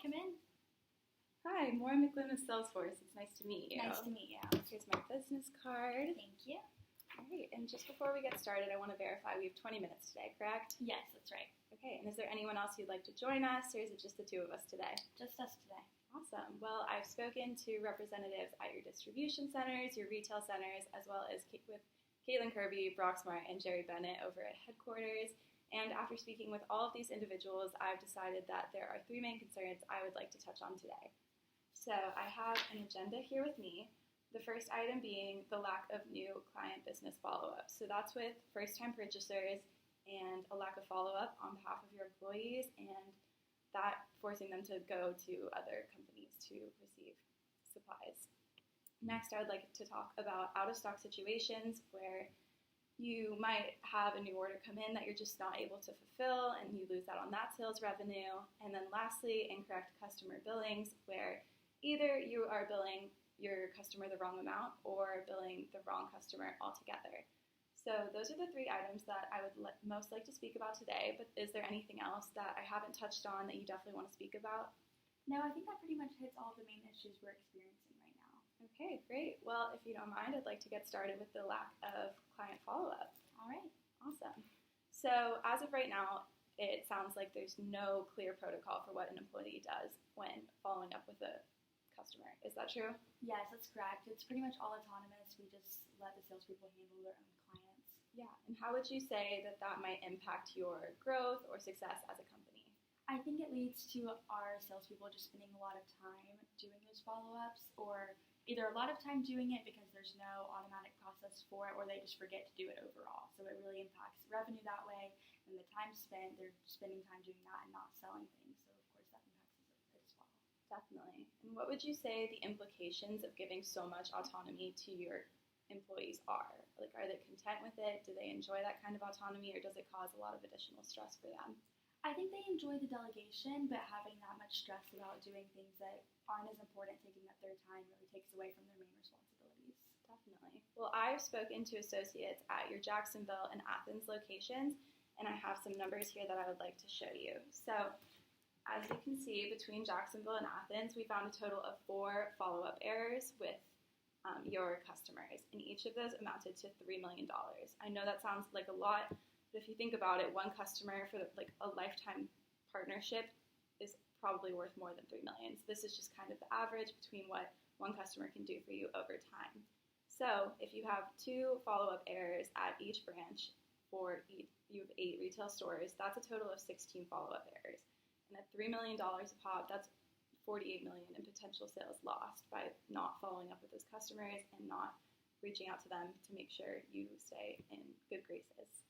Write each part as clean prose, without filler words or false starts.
come in. Hi, Maura McLynn with Salesforce. It's nice to meet you. Nice to meet you. Here's my business card. Thank you. All right, and just before we get started, I want to verify we have 20 minutes today, correct? Yes, that's right. Okay, and is there anyone else who'd like to join us, or is it just the two of us today? Just us today. Awesome. Well, I've spoken to representatives at your distribution centers, your retail centers, as well as with Caitlin Kirby, Broxmart, and Jerry Bennett over at headquarters. And after speaking with all of these individuals, I've decided that there are three main concerns I would like to touch on today. So I have an agenda here with me. The first item being the lack of new client business follow-up. So that's with first-time purchasers and a lack of follow-up on behalf of your employees, and that forcing them to go to other companies to receive supplies. Next, I would like to talk about out-of-stock situations where you might have a new order come in that you're just not able to fulfill, and you lose out on that sales revenue. And then lastly, incorrect customer billings, where either you are billing your customer the wrong amount or billing the wrong customer altogether. So those are the three items that I would most like to speak about today, but is there anything else that I haven't touched on that you definitely want to speak about? No, I think that pretty much hits all of the main issues we're experiencing right now. Okay, great. Well, if you don't mind, I'd like to get started with the lack of client follow-up. All right. Awesome. So as of right now, it sounds like there's no clear protocol for what an employee does when following up with a customer. Is that true? Yes, that's correct. It's pretty much all autonomous. We just let the salespeople handle their own clients. Yeah. And how would you say that that might impact your growth or success as a company? I think it leads to our salespeople just spending a lot of time doing those follow-ups, or either a lot of time doing it because there's no automatic process for it, or they just forget to do it overall. So it really impacts revenue that way, and the time spent, they're spending time doing that and not selling things. So of course that impacts it as well. Definitely. And what would you say the implications of giving so much autonomy to your employees are? Like, are they content with it? Do they enjoy that kind of autonomy, or does it cause a lot of additional stress for them? I think they enjoy the delegation, but having that much stress about doing things that aren't as important, taking up their time, really takes away from their main responsibilities. Definitely. Well, I've spoken to associates at your Jacksonville and Athens locations, and I have some numbers here that I would like to show you. So, as you can see, between Jacksonville and Athens, we found a total of 4 follow-up errors with your customers, and each of those amounted to $3 million. I know that sounds like a lot, but if you think about it, one customer for like a lifetime partnership is probably worth more than $3 million. So this is just kind of the average between what one customer can do for you over time. So if you have 2 follow-up errors at each branch you have 8 retail stores, that's a total of 16 follow-up errors. And at $3 million a pop, that's $48 million in potential sales lost by not following up with those customers and not reaching out to them to make sure you stay in good graces.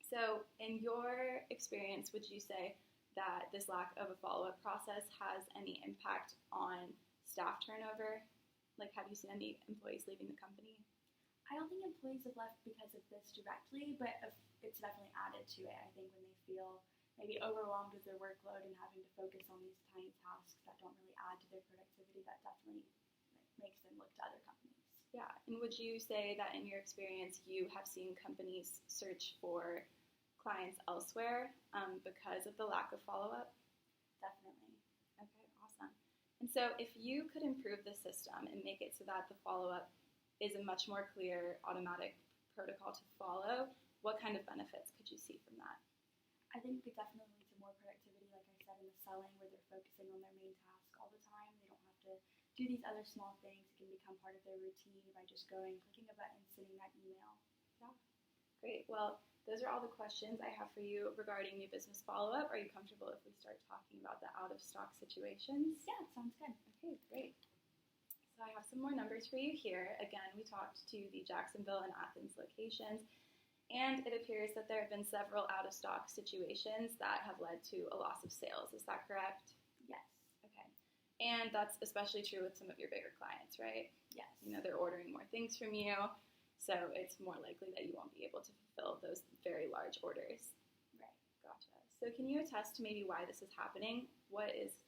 So in your experience, would you say that this lack of a follow-up process has any impact on staff turnover? Like, have you seen any employees leaving the company? I don't think employees have left because of this directly, but it's definitely added to it. I think when they feel maybe overwhelmed with their workload and having to focus on these tiny tasks that don't really add to their productivity, that definitely makes them look to other companies. Yeah, and would you say that in your experience you have seen companies search for clients elsewhere because of the lack of follow-up? Definitely. Okay, awesome. And so if you could improve the system and make it so that the follow-up is a much more clear automatic protocol to follow, what kind of benefits could you see from that? I think it definitely leads to more productivity, like I said, in the selling, where they're focusing on their main task all the time. They don't have to do these other small things. It can become part of their routine by just going, clicking a button, sending that email. Yeah. Great. Well, those are all the questions I have for you regarding new business follow-up. Are you comfortable if we start talking about the out-of-stock situations? Yeah, sounds good. Okay, great. So I have some more numbers for you here. Again, we talked to the Jacksonville and Athens locations, and it appears that there have been several out-of-stock situations that have led to a loss of sales. Is that correct? Yes. Okay. And that's especially true with some of your bigger clients, right? Yes. You know, they're ordering more things from you, so it's more likely that you won't be able to fulfill those very large orders. Right. Gotcha. So can you attest to maybe why this is happening? What is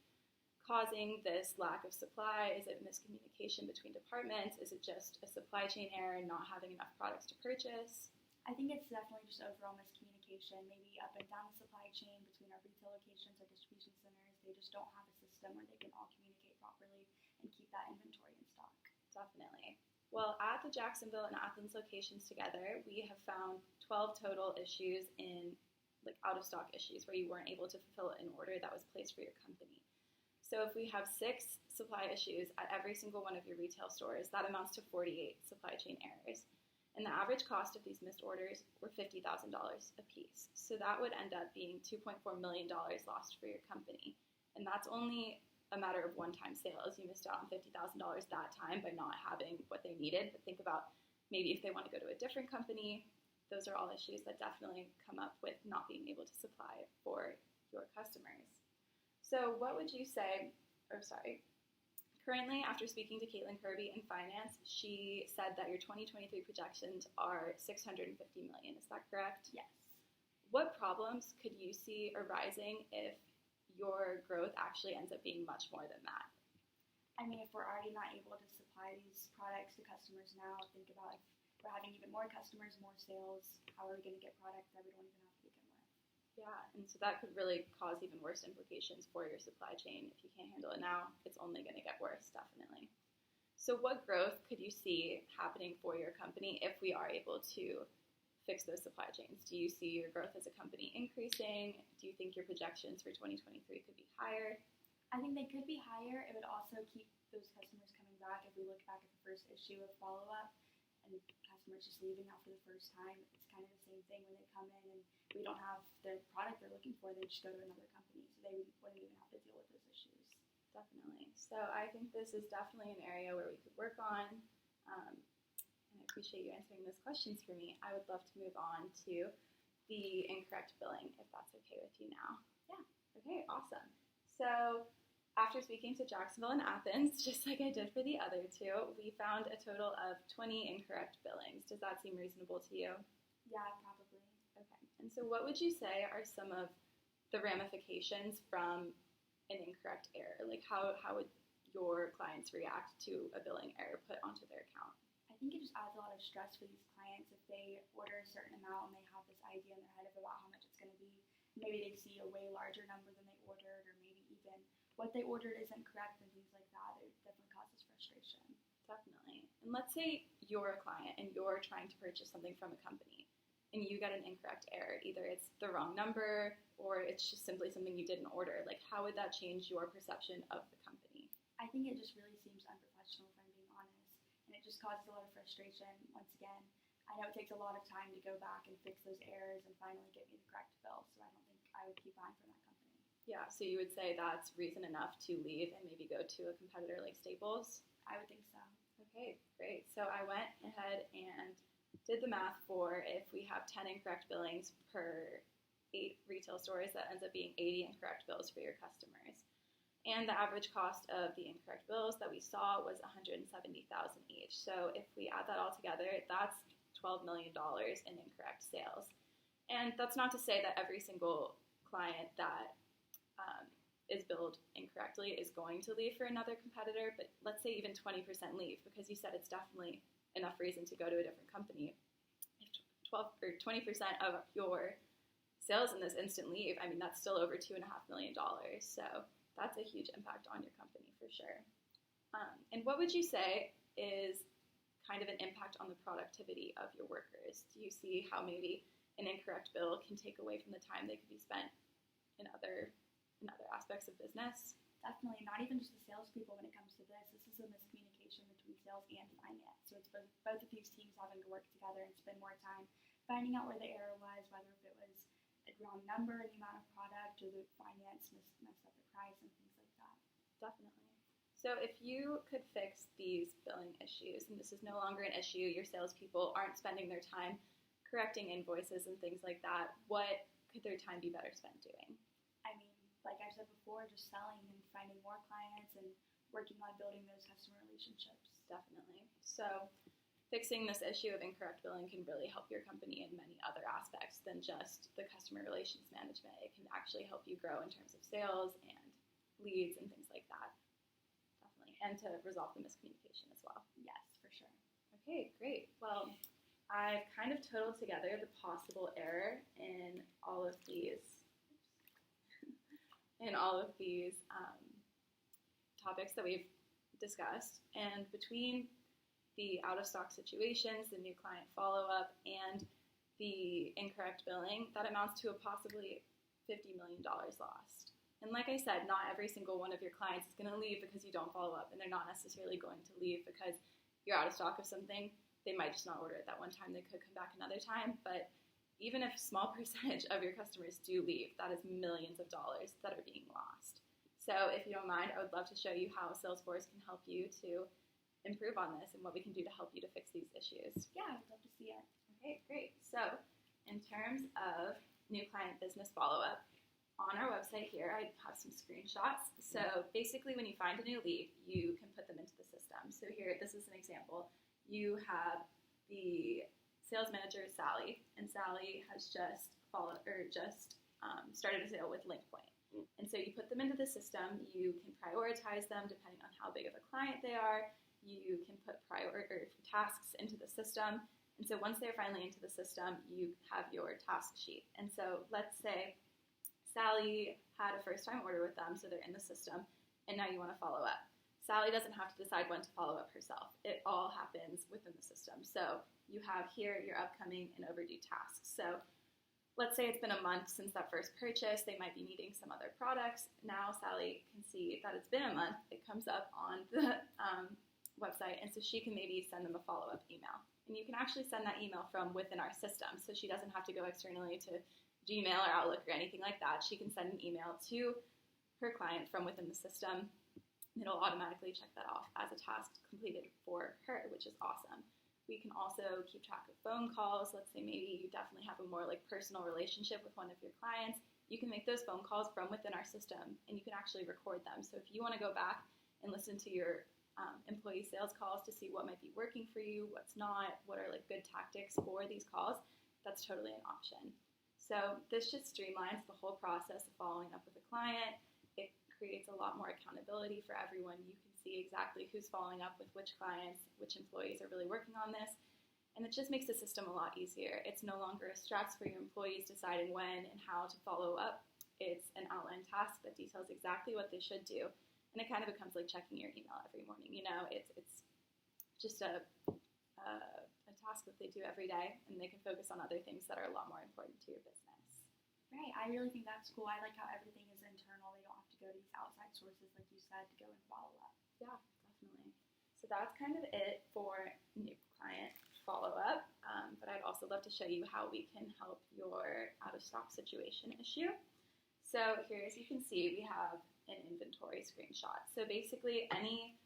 causing this lack of supply? Is it miscommunication between departments? Is it just a supply chain error and not having enough products to purchase? I think it's definitely just overall miscommunication communication, maybe up and down the supply chain between our retail locations, our distribution centers. They just don't have a system where they can all communicate properly and keep that inventory in stock. Definitely. Well, at the Jacksonville and Athens locations together, we have found 12 total issues in out of stock issues where you weren't able to fulfill an order that was placed for your company. So if we have 6 supply issues at every single one of your retail stores, that amounts to 48 supply chain errors. And the average cost of these missed orders were $50,000 a piece. So that would end up being $2.4 million lost for your company. And that's only a matter of one-time sales. You missed out on $50,000 that time by not having what they needed. But think about maybe if they want to go to a different company. Those are all issues that definitely come up with not being able to supply for your customers. So what would you say, currently after speaking to Caitlin Kirby in finance, she said that your 2023 projections are $650 million. Is that correct? Yes. What problems could you see arising if your growth actually ends up being much more than that? I mean, if we're already not able to supply these products to customers now, think about if we're having even more customers, more sales, how are we going to get products that we don't even have to begin with? Yeah, and so that could really cause even worse implications for your supply chain. If you can't handle it now, it's only going to get worse, definitely. So what growth could you see happening for your company if we are able to fix those supply chains? Do you see your growth as a company increasing? Do you think your projections for 2023 could be higher? I think they could be higher. It would also keep those customers coming back. If we look back at the first issue of follow-up and customers just leaving after the first time, it's kind of the same thing when they come in and we don't have the product they're looking for, they just go to another company, so they wouldn't even have to deal with those issues. Definitely. So I think this is definitely an area where we could work on, and I appreciate you answering those questions for me. I would love to move on to the incorrect billing, if that's okay with you now. Yeah. Okay, awesome. So after speaking to Jacksonville and Athens, just like I did for the other two, we found a total of 20 incorrect billings. Does that seem reasonable to you? Yeah, probably. Okay. And so what would you say are some of the ramifications from an incorrect error? Like how would your clients react to a billing error put onto their account? I think it just adds a lot of stress for these clients if they order a certain amount and they have this idea in their head about how much it's going to be. Maybe they see a way larger number than they ordered, or maybe even what they ordered isn't correct and things like that. It definitely causes frustration. Definitely. And let's say you're a client and you're trying to purchase something from a company and you get an incorrect error. Either it's the wrong number or it's just simply something you didn't order. Like, how would that change your perception of the company? I think it just really seems unprofessional, if I'm being honest. And it just causes a lot of frustration. Once again, I know it takes a lot of time to go back and fix those errors and finally get me the correct bill, so I don't think I would keep buying from that company. Yeah, so you would say that's reason enough to leave and maybe go to a competitor like Staples? I would think so. Okay, great. So I went ahead and did the math for if we have 10 incorrect billings per 8 retail stores, that ends up being 80 incorrect bills for your customers. And the average cost of the incorrect bills that we saw was $170,000 each. So if we add that all together, that's $12 million in incorrect sales. And that's not to say that every single client that is billed incorrectly is going to leave for another competitor, but let's say even 20% leave, because you said it's definitely enough reason to go to a different company. If 12 or 20% of your sales in this instant leave, I mean, that's still over $2.5 million. So that's a huge impact on your company for sure. And what would you say is kind of an impact on the productivity of your workers? Do you see how maybe an incorrect bill can take away from the time they could be spent in other aspects of business? Definitely, not even just the salespeople when it comes to this. This is a miscommunication between sales and finance. So it's both of these teams having to work together and spend more time finding out where the error was, whether if it was a wrong number in the amount of product or the finance messed up the price and things like that. Definitely. So if you could fix these billing issues, and this is no longer an issue, your salespeople aren't spending their time correcting invoices and things like that, what could their time be better spent doing? I mean, like I said before, just selling and finding more clients and working on building those customer relationships. Definitely. So fixing this issue of incorrect billing can really help your company in many other aspects than just the customer relations management. It can actually help you grow in terms of sales and leads and things like that. Definitely. And to resolve the miscommunication as well. Yes, for sure. Okay, great. Well, I've kind of totaled together the possible error in all of these topics that we've discussed. And between the out-of-stock situations, the new client follow-up, and the incorrect billing, that amounts to a possibly $50 million lost. And like I said, not every single one of your clients is going to leave because you don't follow up, and they're not necessarily going to leave because you're out of stock of something. They might just not order it that one time. They could come back another time. But even if a small percentage of your customers do leave, that is millions of dollars that are being lost. So if you don't mind, I would love to show you how Salesforce can help you to improve on this and what we can do to help you to fix these issues. Yeah, I'd love to see it. Okay, great. So in terms of new client business follow-up, on our website here, I have some screenshots. So basically, when you find a new lead, you can put them into the system. So here, this is an example. You have the sales manager, Sally, and Sally has just started a sale with LinkPoint. And so you put them into the system. You can prioritize them depending on how big of a client they are. You can put tasks into the system. And so once they're finally into the system, you have your task sheet. And so let's say Sally had a first-time order with them, so they're in the system, and now you want to follow up. Sally doesn't have to decide when to follow up herself. It all happens within the system. So you have here your upcoming and overdue tasks. So let's say it's been a month since that first purchase. They might be needing some other products. Now Sally can see that it's been a month. It comes up on the website, and so she can maybe send them a follow-up email. And you can actually send that email from within our system, so she doesn't have to go externally to Gmail or Outlook or anything like that. She can send an email to her client from within the system. It'll automatically check that off as a task completed for her, which is awesome. We can also keep track of phone calls. Let's say maybe you definitely have a more personal relationship with one of your clients. You can make those phone calls from within our system, and you can actually record them. So if you want to go back and listen to your employee sales calls to see what might be working for you, what's not, what are good tactics for these calls, that's totally an option. So this just streamlines the whole process of following up with a client. It creates a lot more accountability for everyone. You can see exactly who's following up with which clients, which employees are really working on this. And it just makes the system a lot easier. It's no longer a stress for your employees deciding when and how to follow up. It's an outlined task that details exactly what they should do. And it kind of becomes like checking your email every morning. It's just a task that they do every day, and they can focus on other things that are a lot more important to your business. Right. I really think that's cool. I like how everything is internal. They don't have to go to these outside sources, like you said, to go and follow up. Yeah, definitely. So that's kind of it for new client follow-up. But I'd also love to show you how we can help your out-of-stock situation issue. So here, as you can see, we have an inventory screenshot. So basically, any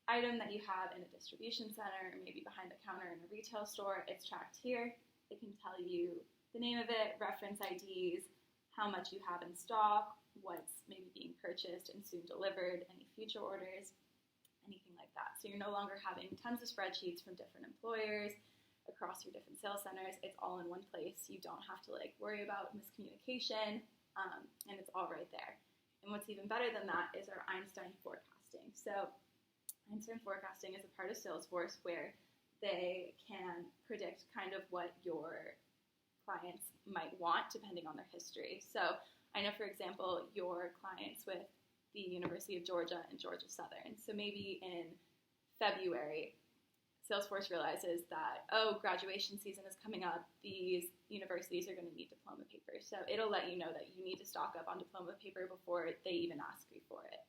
item that you have in a distribution center or maybe behind the counter in a retail store, it's tracked here. It can tell you the name of it, reference IDs, how much you have in stock, what's maybe being purchased and soon delivered, any future orders, anything like that. So you're no longer having tons of spreadsheets from different employers across your different sales centers. It's all in one place. You don't have to worry about miscommunication, and it's all right there. And what's even better than that is our Einstein forecasting. So Einstein forecasting is a part of Salesforce where they can predict kind of what your clients might want depending on their history. So I know, for example, your clients with the University of Georgia and Georgia Southern. So maybe in February, Salesforce realizes that, graduation season is coming up. These universities are going to need diploma paper. So it'll let you know that you need to stock up on diploma paper before they even ask you for it.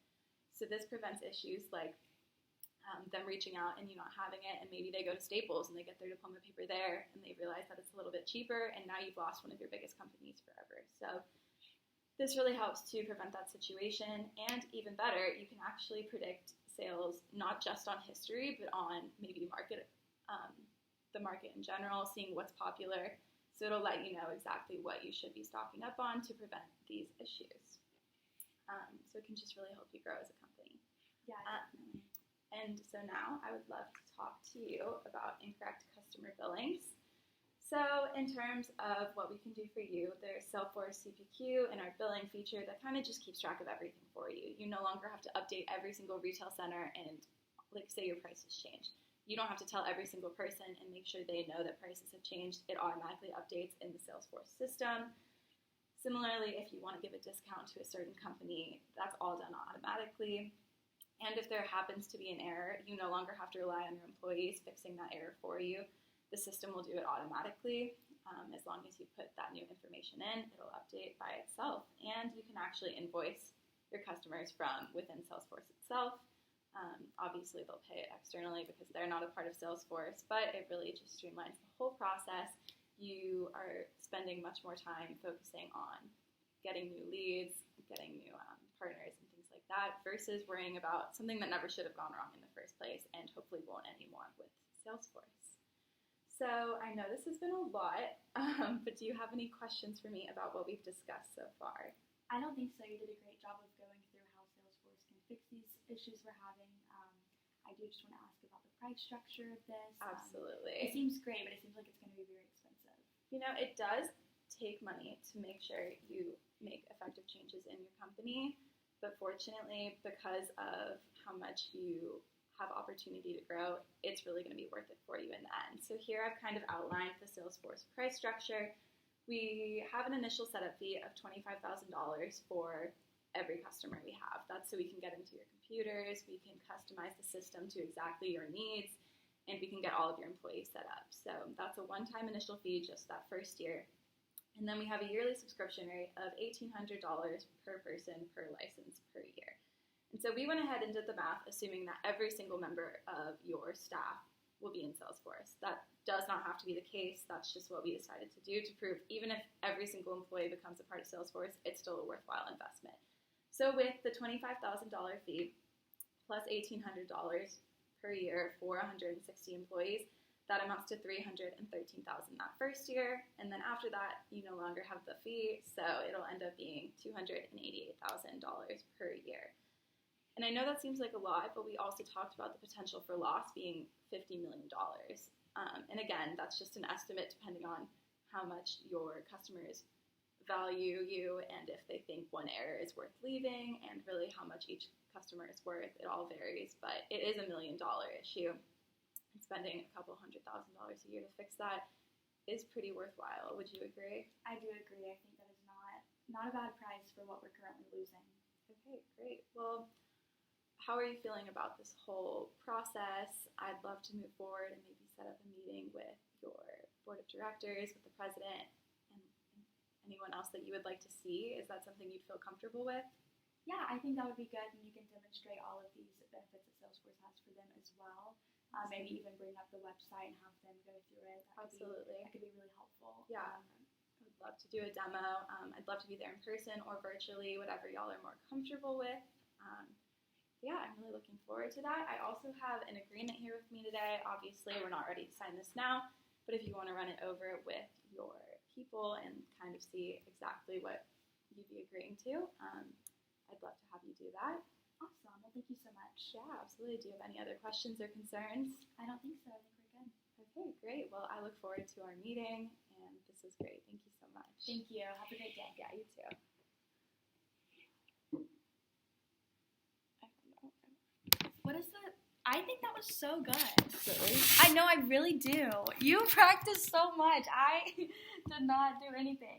So this prevents issues like them reaching out and you not having it, and maybe they go to Staples and they get their diploma paper there and they realize that it's a little bit cheaper, and now you've lost one of your biggest companies forever. So this really helps to prevent that situation, and even better, you can actually predict sales not just on history, but on maybe the market in general, seeing what's popular. So it'll let you know exactly what you should be stocking up on to prevent these issues. So it can just really help you grow as a company. Yeah, definitely. And so now I would love to talk to you about incorrect customer billings. So in terms of what we can do for you, there's Salesforce CPQ and our billing feature that kind of just keeps track of everything for you. You no longer have to update every single retail center and say your prices change. you don't have to tell every single person and make sure they know that prices have changed. It automatically updates in the Salesforce system. Similarly, if you want to give a discount to a certain company, that's all done automatically. And if there happens to be an error, you no longer have to rely on your employees fixing that error for you. The system will do it automatically. As long as you put that new information in, it'll update by itself. And you can actually invoice your customers from within Salesforce itself. Obviously, they'll pay it externally because they're not a part of Salesforce, but it really just streamlines the whole process. You are spending much more time focusing on getting new leads, getting new partners and things like that, versus worrying about something that never should have gone wrong in the first place and hopefully won't anymore with Salesforce. So I know this has been a lot, but do you have any questions for me about what we've discussed so far? I don't think so. You did a great job of going through how Salesforce can fix these issues we're having. I do just want to ask about the price structure of this. Absolutely. It seems great, but it seems like it's going to be very expensive. You know, it does take money to make sure you make effective changes in your company, but fortunately, because of how much you have opportunity to grow, it's really going to be worth it for you in the end. So here I've kind of outlined the Salesforce price structure. We have an initial setup fee of $25,000 for every customer we have. That's so we can get into your computers, we can customize the system to exactly your needs, and we can get all of your employees set up. So that's a one-time initial fee just that first year. And then we have a yearly subscription rate of $1,800 per person per license per year. And so we went ahead and did the math, assuming that every single member of your staff will be in Salesforce. That does not have to be the case. That's just what we decided to do to prove even if every single employee becomes a part of Salesforce, it's still a worthwhile investment. So with the $25,000 fee plus $1,800 per year for 160 employees, that amounts to $313,000 that first year, and then after that, you no longer have the fee, so it'll end up being $288,000 per year. And I know that seems like a lot, but we also talked about the potential for loss being $50 million. And again, that's just an estimate depending on how much your customers value you and if they think one error is worth leaving and really how much each customer is worth. It all varies, but it is $1 million issue. And spending a couple $100,000 a year to fix that is pretty worthwhile. Would you agree? I do agree. I think that is not a bad price for what we're currently losing. Okay, great. Well, how are you feeling about this whole process? I'd love to move forward and maybe set up a meeting with your board of directors, with the president, and anyone else that you would like to see. Is that something you'd feel comfortable with? Yeah, I think that would be good, and you can demonstrate all of these benefits that Salesforce has for them as well. Maybe even bring up the website and have them go through it. Absolutely. That could be really helpful. Yeah. I would love to do a demo. I'd love to be there in person or virtually, whatever y'all are more comfortable with. Yeah, I'm really looking forward to that. I also have an agreement here with me today. Obviously, we're not ready to sign this now, but if you want to run it over with your people and kind of see exactly what you'd be agreeing to, I'd love to have you do that. Awesome. Well, thank you so much. Yeah, absolutely. Do you have any other questions or concerns? I don't think so. I think we're good. Okay, great. Well, I look forward to our meeting, and this was great. Thank you so much. Thank you. Have a great day. Yeah, you too. What is that? I think that was so good. Really? I know, I really do. You practice so much. I did not do anything.